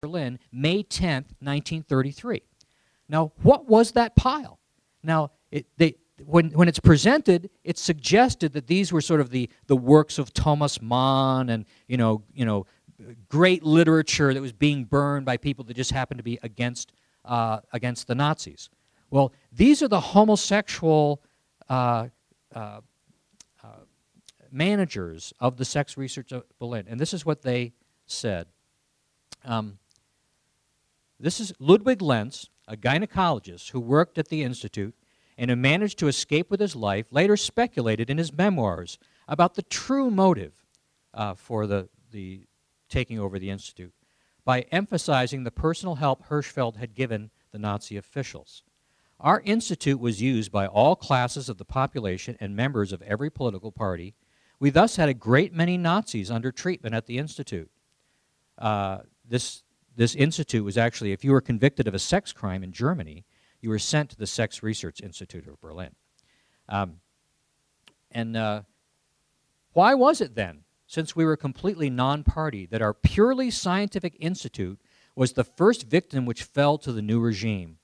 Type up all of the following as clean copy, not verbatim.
Berlin, May 10th, 1933. Now, what was that pile? Now, when it's presented, it's suggested that these were sort of the works of Thomas Mann and great literature that was being burned by people that just happened to be against the Nazis. Well, these are the homosexual managers of the sex research of Berlin, and this is what they said. This is Ludwig Lenz, a gynecologist who worked at the Institute and who managed to escape with his life, later speculated in his memoirs about the true motive for the taking over the Institute by emphasizing the personal help Hirschfeld had given the Nazi officials. Our institute was used by all classes of the population and members of every political party. We thus had a great many Nazis under treatment at the institute. This institute was actually, if you were convicted of a sex crime in Germany, you were sent to the Sex Research Institute of Berlin. Why was it then, since we were completely non-party, that our purely scientific institute was the first victim which fell to the new regime?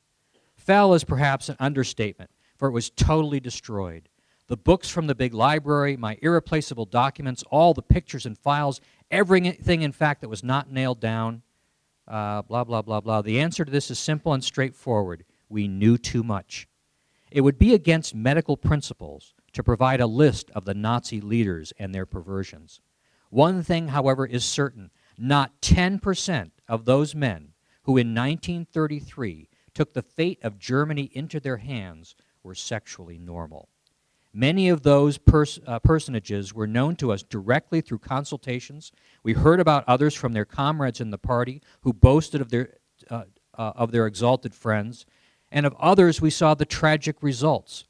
Fell is perhaps an understatement, for it was totally destroyed. The books from the big library, my irreplaceable documents, all the pictures and files, everything, in fact, that was not nailed down, blah, blah, blah, blah. The answer to this is simple and straightforward. We knew too much. It would be against medical principles to provide a list of the Nazi leaders and their perversions. One thing, however, is certain. Not 10% of those men who in 1933 took the fate of Germany into their hands were sexually normal. Many of those personages were known to us directly through consultations. We heard about others from their comrades in the party who boasted of their exalted friends, and of others we saw the tragic results.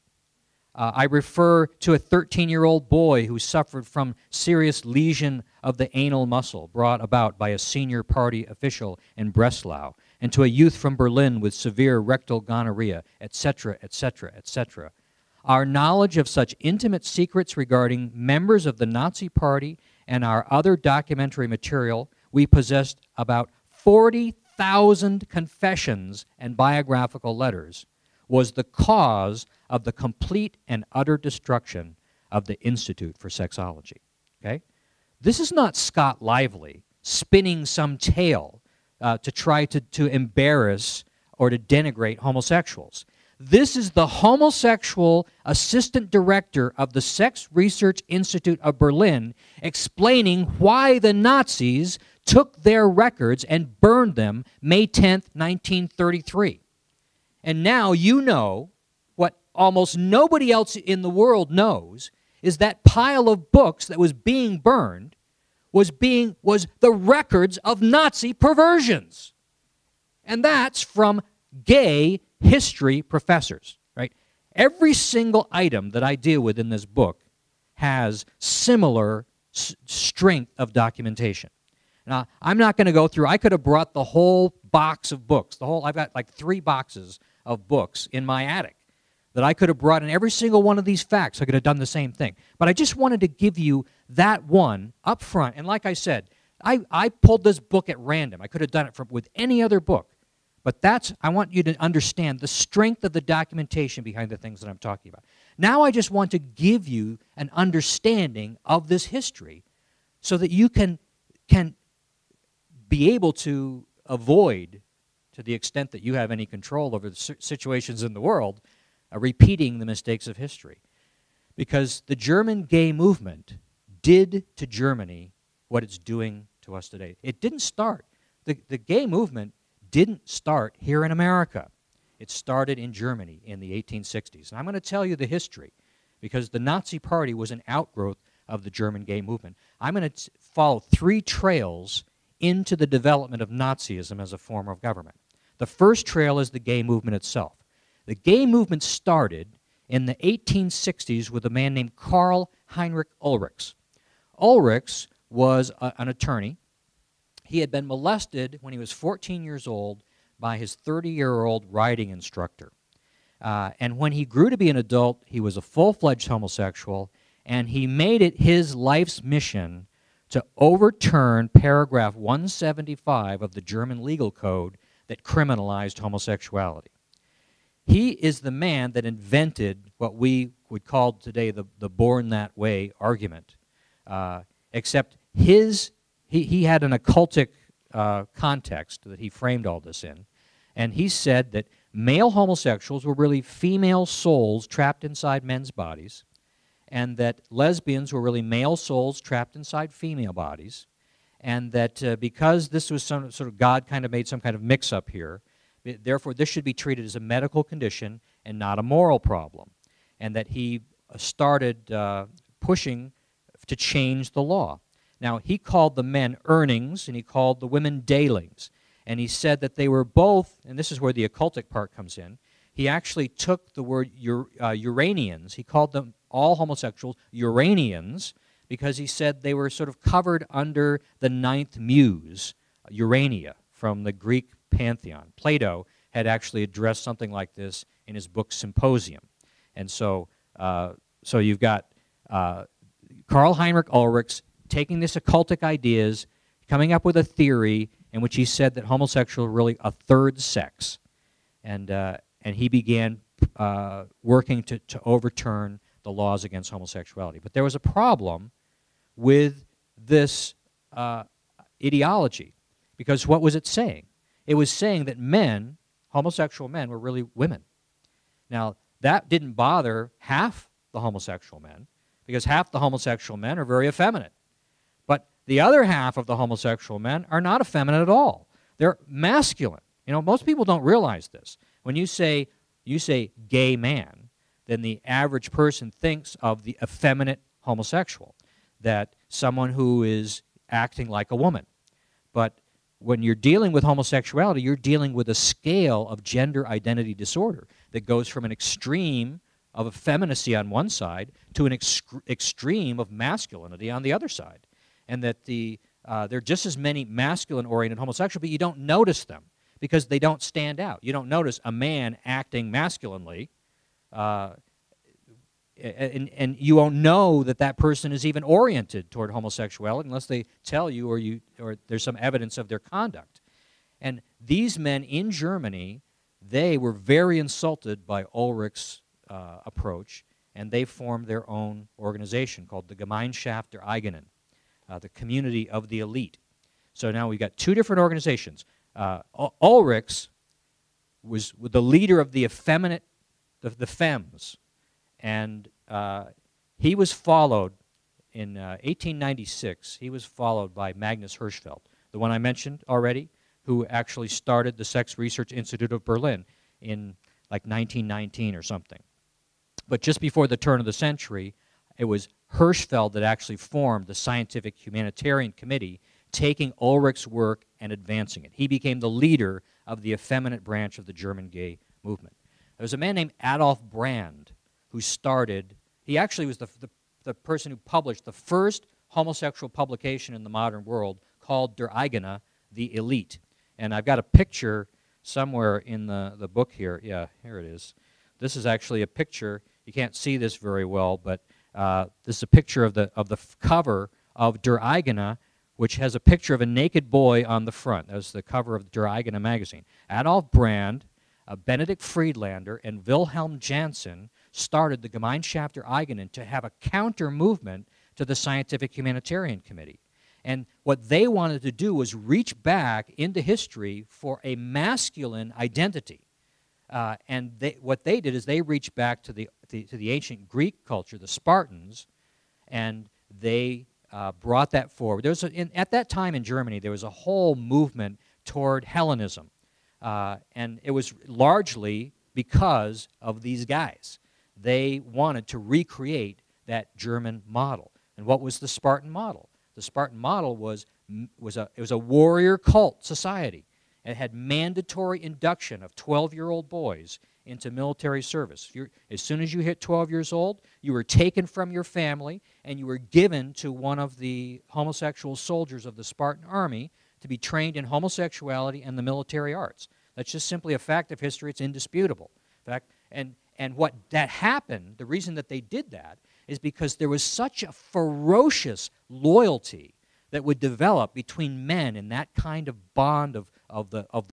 I refer to a 13-year-old boy who suffered from serious lesion of the anal muscle brought about by a senior party official in Breslau, and to a youth from Berlin with severe rectal gonorrhea, etc., etc., etc. Our knowledge of such intimate secrets regarding members of the Nazi Party and our other documentary material, we possessed about 40,000 confessions and biographical letters, was the cause of the complete and utter destruction of the Institute for Sexology. Okay? This is not Scott Lively spinning some tale to try to embarrass or to denigrate homosexuals. This is the homosexual assistant director of the Sex Research Institute of Berlin explaining why the Nazis took their records and burned them May 10th, 1933. And now you know what almost nobody else in the world knows, is that pile of books that was being burned was the records of Nazi perversions. And that's from gay history professors, right? Every single item that I deal with in this book has similar strength of documentation. Now, I'm not going to go through, I could have brought the whole box of books, I've got like 3 boxes of books in my attic that I could have brought in every single one of these facts. I could have done the same thing. But I just wanted to give you that one up front. And like I said, I pulled this book at random. I could have done it with any other book. But I want you to understand the strength of the documentation behind the things that I'm talking about. Now I just want to give you an understanding of this history so that you can be able to avoid, to the extent that you have any control over the situations in the world, repeating the mistakes of history. Because the German gay movement did to Germany what it's doing to us today. It didn't start. The gay movement didn't start here in America. It started in Germany in the 1860s. And I'm going to tell you the history, because the Nazi Party was an outgrowth of the German gay movement. I'm going to follow 3 trails into the development of Nazism as a form of government. The first trail is the gay movement itself. The gay movement started in the 1860s with a man named Karl Heinrich Ulrichs. Ulrichs was an attorney. He had been molested when he was 14 years old by his 30-year-old riding instructor. And when he grew to be an adult, he was a full-fledged homosexual, and he made it his life's mission to overturn paragraph 175 of the German legal code that criminalized homosexuality. He is the man that invented what we would call today the born that way argument, except he had an occultic context that he framed all this in, and he said that male homosexuals were really female souls trapped inside men's bodies, and that lesbians were really male souls trapped inside female bodies, and that because this was some sort of God kind of made some kind of mix-up here, therefore this should be treated as a medical condition and not a moral problem, and that he started pushing to change the law. Now, he called the men earnings, and he called the women daylings, and he said that they were both, and this is where the occultic part comes in, he actually took the word Uranians, he called them all homosexuals Uranians, because he said they were sort of covered under the ninth muse, Urania, from the Greek pantheon. Plato had actually addressed something like this in his book Symposium. And so you've got Karl Heinrich Ulrichs taking this occultic ideas, coming up with a theory in which he said that homosexual were really a third sex. And he began working to overturn the laws against homosexuality. But there was a problem with this ideology, because what was it saying? It was saying that men, homosexual men, were really women. Now, that didn't bother half the homosexual men, because half the homosexual men are very effeminate. But the other half of the homosexual men are not effeminate at all. They're masculine. You know, most people don't realize this. When you say gay man, then the average person thinks of the effeminate homosexual, that someone who is acting like a woman. But when you're dealing with homosexuality, you're dealing with a scale of gender identity disorder that goes from an extreme of effeminacy on one side to an extreme of masculinity on the other side. And that there are just as many masculine-oriented homosexuals, but you don't notice them because they don't stand out. You don't notice a man acting masculinely, and you won't know that that person is even oriented toward homosexuality unless they tell you or there's some evidence of their conduct. And these men in Germany, they were very insulted by Ulrich's approach, and they formed their own organization called the Gemeinschaft der Eigenen, the community of the elite. So now we've got two different organizations. Ulrichs was the leader of the effeminate, the femmes, and he was followed in 1896. He was followed by Magnus Hirschfeld, the one I mentioned already, who actually started the Sex Research Institute of Berlin in like 1919 or something. But just before the turn of the century, it was Hirschfeld that actually formed the Scientific Humanitarian Committee, taking Ulrich's work and advancing it. He became the leader of the effeminate branch of the German gay movement. There was a man named Adolf Brand who started, he actually was the person who published the first homosexual publication in the modern world called Der Eigene, the Elite. And I've got a picture somewhere in the book here. Yeah, here it is. This is actually a picture. You can't see this very well, but this is a picture of the cover of Der Eigene, which has a picture of a naked boy on the front. That's the cover of Der Eigene magazine. Adolf Brand, Benedict Friedlander, and Wilhelm Janssen started the Gemeinschaft der Eigenen to have a counter-movement to the Scientific Humanitarian Committee. And what they wanted to do was reach back into history for a masculine identity. And what they did is they reached back to the ancient Greek culture, the Spartans, and they brought that forward. At that time in Germany, there was a whole movement toward Hellenism, and it was largely because of these guys. They wanted to recreate that German model. And what was the Spartan model? The Spartan model was a warrior cult society. It had mandatory induction of 12-year-old boys into military service. As soon as you hit 12 years old, you were taken from your family and you were given to one of the homosexual soldiers of the Spartan army to be trained in homosexuality and the military arts. That's just simply a fact of history. It's indisputable. In fact, and what that happened, the reason that they did that is because there was such a ferocious loyalty that would develop between men in that kind of bond of the